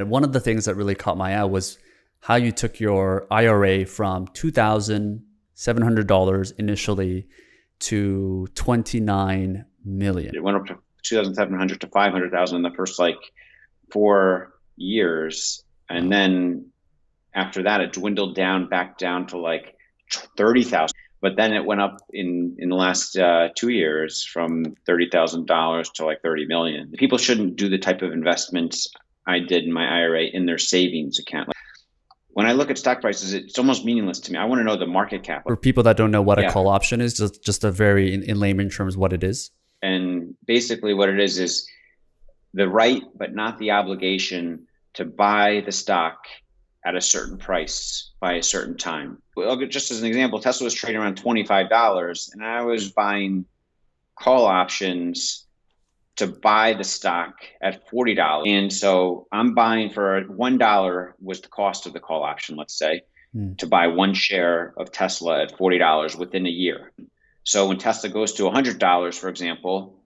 And one of the things that really caught my eye was how you took your IRA from $2,700 initially to 29 million. It went up to 2,700 to 500,000 in the first like 4 years. And then after that, it dwindled back down to like 30,000. But then it went up in the last 2 years from $30,000 to like 30 million. People shouldn't do the type of investments I did in my IRA in their savings account. Like, when I look at stock prices, it's almost meaningless to me. I want to know the market cap. For people that don't know what a call option is, just a very in layman terms, what it is. And basically what it is the right, but not the obligation to buy the stock at a certain price by a certain time. Just as an example, Tesla was trading around $25 and I was buying call options to buy the stock at $40. And so I'm buying for $1 was the cost of the call option, let's say, to buy one share of Tesla at $40 within a year. So when Tesla goes to $100, for example,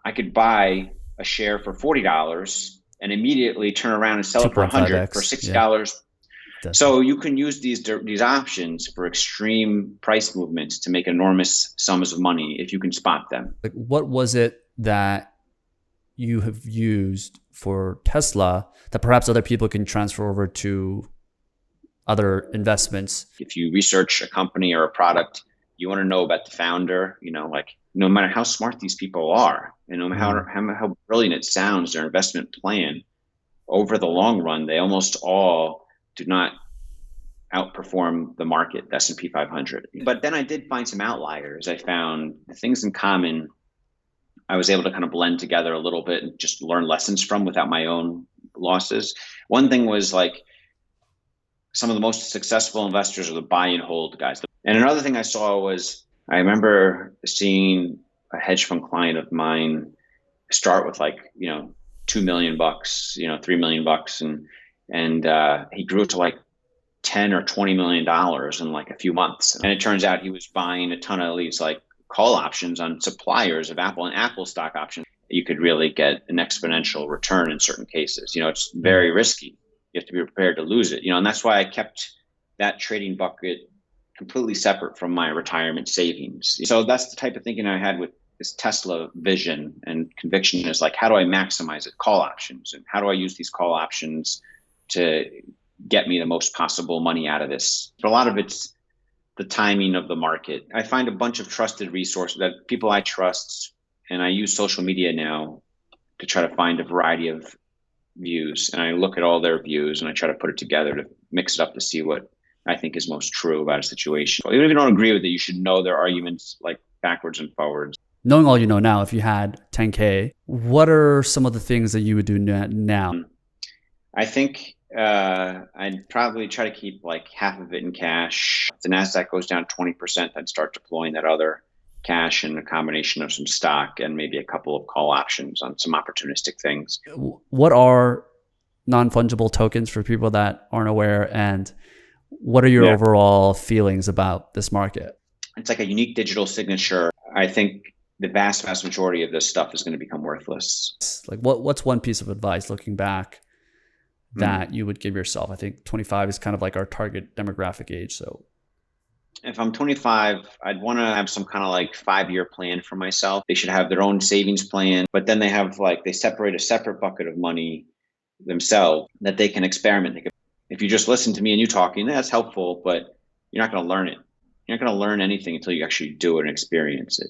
I could buy a share for $40 and immediately turn around and sell it for $100 for $60. Yeah. So you can use these options for extreme price movements to make enormous sums of money if you can spot them. Like, what was it that you have used for Tesla that perhaps other people can transfer over to other investments? If you research a company or a product, you want to know about the founder, like no matter how smart these people are, and no matter how brilliant it sounds, their investment plan, over the long run, they almost all do not outperform the market, the S&P 500. But then I did find some outliers. I found the things in common I was able to kind of blend together a little bit and just learn lessons from without my own losses. One thing was like some of the most successful investors are the buy and hold guys. And another thing I saw was I remember seeing a hedge fund client of mine start with like, $2 million, $3 million, and he grew to like 10 or $20 million in like a few months. And it turns out he was buying a ton of these like call options on suppliers of Apple and Apple stock options. You could really get an exponential return in certain cases. It's very risky. You have to be prepared to lose it, and that's why I kept that trading bucket completely separate from my retirement savings. So that's the type of thinking I had with this Tesla vision and conviction is like, how do I maximize it? Call options. And how do I use these call options to get me the most possible money out of this? But a lot of it's the timing of the market. I find a bunch of trusted resources that people I trust, and I use social media now to try to find a variety of views. And I look at all their views and I try to put it together to mix it up to see what I think is most true about a situation. Even if you don't agree with it, you should know their arguments like backwards and forwards. Knowing all you know now, if you had 10K, what are some of the things that you would do now? I think I'd probably try to keep like half of it in cash. If the NASDAQ goes down 20%, I'd start deploying that other cash in a combination of some stock and maybe a couple of call options on some opportunistic things. What are non-fungible tokens for people that aren't aware, and what are your overall feelings about this market? It's like a unique digital signature. I think the vast majority of this stuff is going to become worthless. Like what's one piece of advice looking back that you would give yourself? I think 25 is kind of like our target demographic age. So if I'm 25, I'd want to have some kind of like 5-year plan for myself. They should have their own savings plan, but then they separate a separate bucket of money themselves that they can experiment. If you just listen to me and you talking, that's helpful, but you're not going to learn it. You're not going to learn anything until you actually do it and experience it.